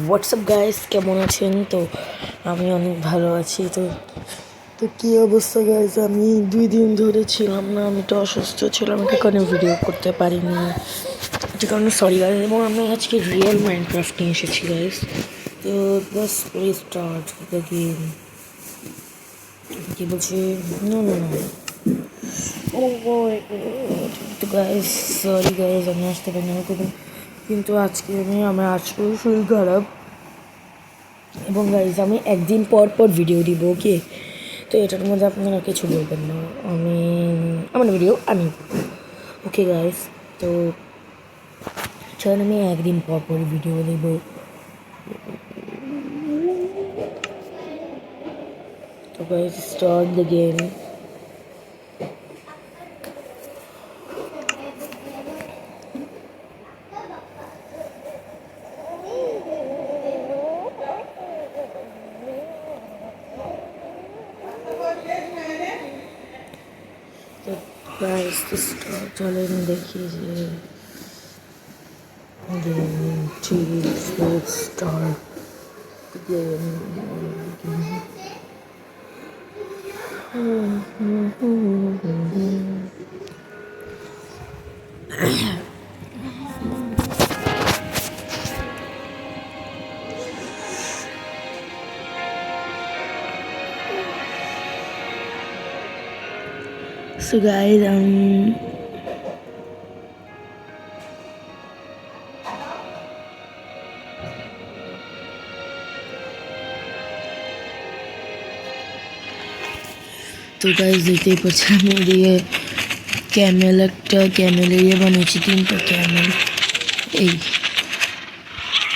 WhatsApp guys, কেমন আছেন? তো আমি অনেক ভালো আছি। তো তো কী অবস্থা গাইস, আমি 2 দিন ধরে ছিলাম না, আমি তো অসুস্থ ছিলাম, এটা কারণে ভিডিও করতে পারিনি, এটা কারণে সরি গাইস। এবং আমি আজকে রিয়েল মাইনক্রাফট নিয়ে এসেছি গাইস। তো বাস প্লিজ স্টার্ট দ্য গেম। কি বলছি? নো নো নো তো গাইস, সরি গাইস, আমি আসতে পারি না কিন্তু আজকে আমার আজকেও শরীর খারাপ। এবং গাইজ আমি একদিন পর পর ভিডিও দিব, ওকে? তো এটার মধ্যে আপনারা কিছু বলবেন না, আমি আমার ভিডিও আমি ওকে গাইজ। তো চলেন আমি একদিন পর পর ভিডিও দেব। তো গাইজ স্টার্ট দ্য গেম। তো গাইজ চলেন দেখি যে game start game. So guys, তো গাইজ দেখতেই পাচ্ছি আমি এদিকে একটা ক্যামেল এরিয়া বানিয়েছি, 3টা ক্যামেল। এই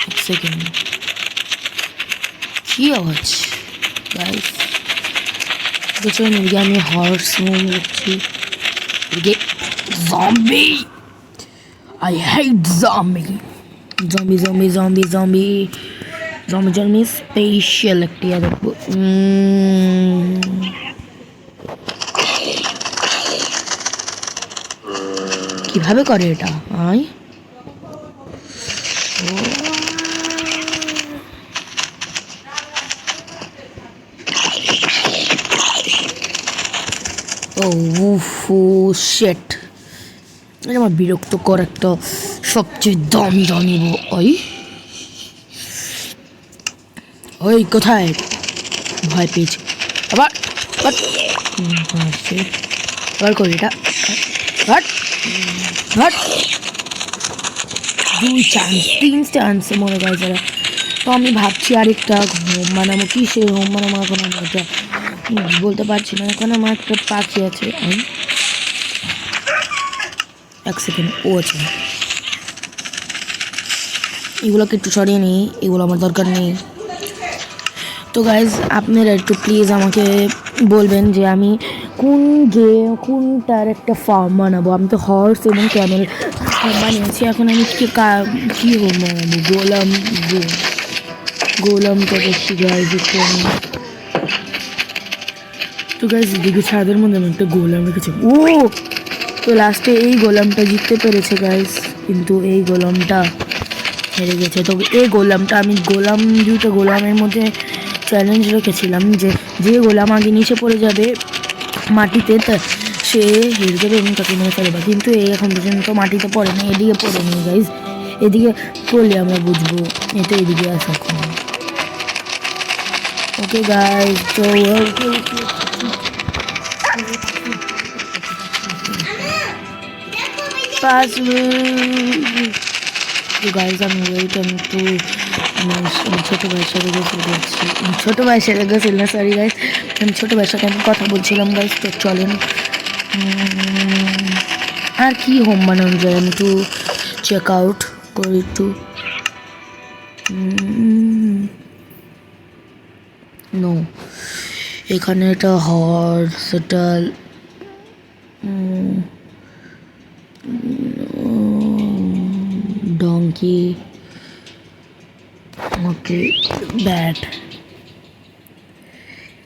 এক সেকেন্ড, কি আওয়াজ গাইজ? বুঝলেন, এদিকে আমি হর্স মুভ করছি, এদিকে zombie. I hate zombie zombie zombie zombie zombie zombie zombie special একটি দেখবো। কিভাবে করে এটা? আয় ও উফু শেট, এটা আমার বিরক্তকর একটা সবচেয়ে দামি জানিব। ওই কোথায়? ভয় পেয়েছি আবার আবার করি এটা। দুই চান্স, 3 চান্স মনে করে যারা। তো আমি ভাবছি আরেকটা হোম বানাবো। কি সেই হোম বানাবো এখন আমি এটা বলতে পারছি না। এখন আমার একটা পাখি আছে, এক সেকেন্ড, ও আছে, এগুলোকে একটু সরিয়ে নিই, এগুলো আমার দরকার নেই। তো গাইজ আপনারা একটু প্লিজ আমাকে বলবেন যে আমি কোনটার একটা ফার্ম বানাবো। আমি তো হর্স এবং ক্যামেল বানিয়েছি, এখন আমি কী হোম বানাবো? গোলামটা দেখছি গাইজ একটু আমি। তো গাইজ এদিকে ছাদের মধ্যে আমি একটা গোলাম রেখেছি। তো লাস্টে এই গোলামটা জিততে পেরেছে গাইজ, কিন্তু এই গোলামটা হেরে গেছে। তো এই গোলামটা আমি দুটো গোলামের মধ্যে চ্যালেঞ্জ রেখেছিলাম যে যে গোলাম আগে নিচে পড়ে যাবে মাটিতে, সে হেরে যাবে এবং তাকে মেরে ফেলবে। কিন্তু এই এখন পর্যন্ত মাটিতে পড়ে না, এদিকে পড়েনি গাইজ। এদিকে পড়লে আমরা বুঝবো। এটা এদিকে আসা এখন। ওকে গাইজ, তো গাইজ আমি একটু ছোটো ভাইয়ের সাথে গেছিল না, সরি গাইজ, আমি ছোটো ভাইয়ের সাথে আমি কথা বলছিলাম গাইজ। তো চলেন আর কি হোম বানানো যায় আমি একটু চেক আউট করি একটু। নো, এখানে এটা হর্স, এটা ডঙ্কি, ওকে ব্যাট।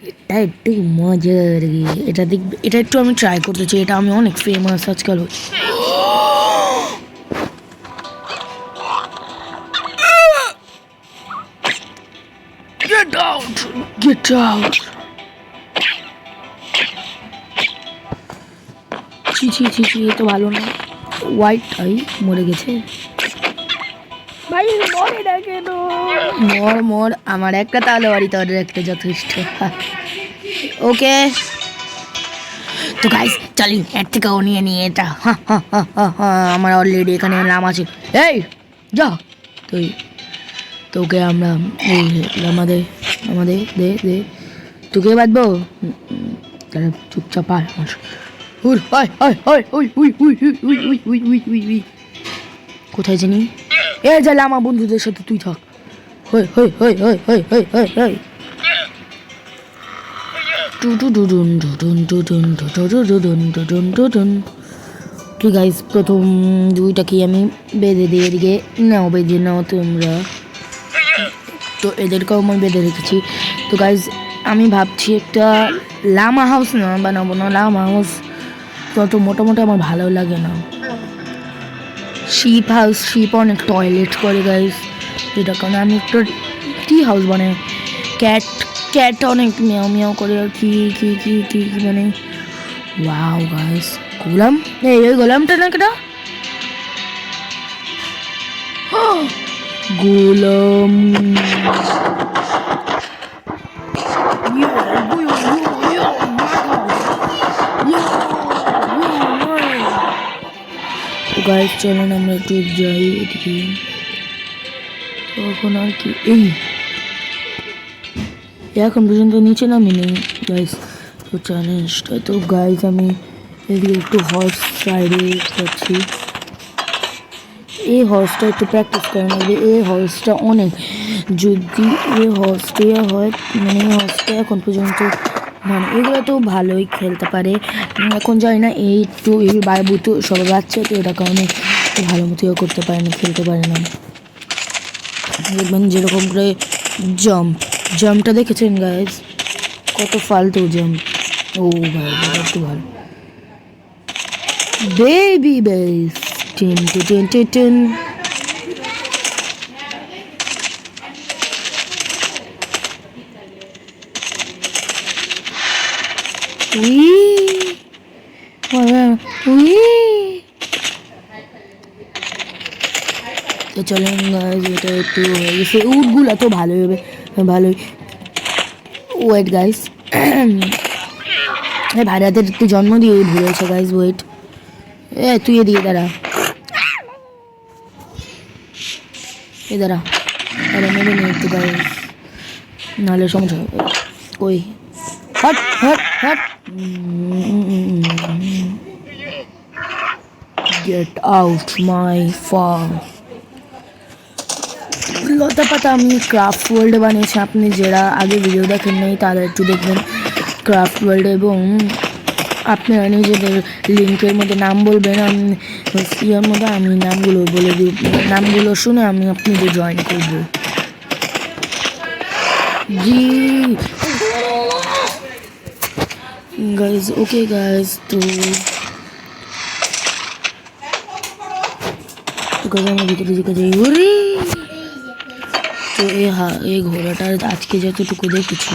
এটা একটু মজার, এটা দেখবে, এটা একটু আমি ট্রাই করতে চাই। এটা আমি অনেক ফেমাস আজকাল। Get out, get out. ছি ছি ছি ছি, এ তো ভালো না। হোয়াইট আই মরে গেছে ভাই, মরে না কেন? মর মর, আমার একটা তাহলে বাড়ি, তোদের একটা যথেষ্ট। ওকে তো গাইস, চলি এর থেকেও নিয়ে নিয়ে এটা। আমার অলরেডি এখানে নাম আছে। এই যা তুই, তোকে আমরা এই আমাদের আমাদের দে দে, তোকে বাঁধবো। তাহলে চুপচাপ আয় আমার। কোথায় জানি? এ যাইলে আমার বন্ধুদের সাথে তুই থাক। হই হই হই হই হই হই হই হই। ঠিক গাইস, প্রথম দুইটাকে আমি বেঁধে দিয়ে এদিকে নাও, বেঁধে নাও তোমরা। তো এদেরকেও আমি বেঁধে রেখেছি। তো গাইস, আমি ভাবছি একটা লামা হাউস না বানাবো না, লামা হাউস তত মোটামুটি আমার ভালো লাগে না। শিপ হাউস, শিপ অনেক টয়লেট করে গাইস, যেটা কারণে আমি একটা টি হাউস বানাই। ক্যাট, ক্যাট অনেক মিয়াও মিয়াও করে আর কি কি কি কি মানে। ওয়াও গাইস, গোলাম, এই ওই গোলামটা না কেটা? গোলাম গাইস, চলেন আমরা একটু যাই এদিকে। তখন আর কি এই এখন পর্যন্ত নিচে নামি নেই গাইস। তো চ্যালেঞ্জটা তো গাইস, আমি এদিকে একটু হর্স সাইডে যাচ্ছি। এই হর্সটা একটু প্র্যাকটিস করে নেবে। এই হর্সটা অনেক, যদি এই হর্সটা হয় মানে এই হর্সটা এখন পর্যন্ত মানে এগুলো তো ভালোই খেলতে পারে। এখন জানি না, এই একটু এই বাবু তো সবাই বাচ্চা, তো এটা কারণে ভালো মতো করতে পারে না, খেলতে পারে না। দেখবেন যেরকম করে জাম্পটা দেখেছেন গাইজ, কত ফালতু জাম্প। ও ভাই, একটু ভালো baby base. Ten two ten two ten. তো চলেন গাইজ, এটা একটু হয়ে গেছে। উটগুলো তো ভালোই হবে, ভালোই। ওয়েট গাইজ, ভাইরাদের একটু জন্ম দিয়ে ভুলেছে গাইজ। ওয়েট, এ তুই এদিকে দাঁড়া, এ দাঁড়া, আরে মেরে নে একটু গাইজ, নাহলে সমস্যা হবে। ওই hot hot hot, get out my farm. লতা পাতা আমি ক্রাফট ওয়ার্ল্ড বানিয়েছি, আপনি যারা আগে ভিডিও দেখেন নাই তারা একটু দেখবেন ক্রাফট ওয়ার্ল্ড, এবং আপনারা নিজেদের লিঙ্কের মধ্যে নাম বলবেন, আমি ইয়ার মধ্যে আমি নামগুলো বলে দিই, নামগুলো শুনে আমি আপনাদের জয়েন করব। জি গাইজ, ওকে গাইজ, তো আমি ভিতরে দিকে যাই। ওরে, তো এই ঘোড়াটার আজকে যতটুকু দেখেছি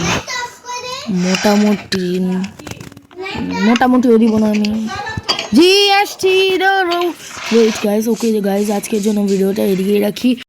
মোটামুটি দিব না আমি। জি আসছি, ওয়েট গাইজ, ওকে গাইজ, আজকের জন্য ভিডিওটা এদিকে রাখি।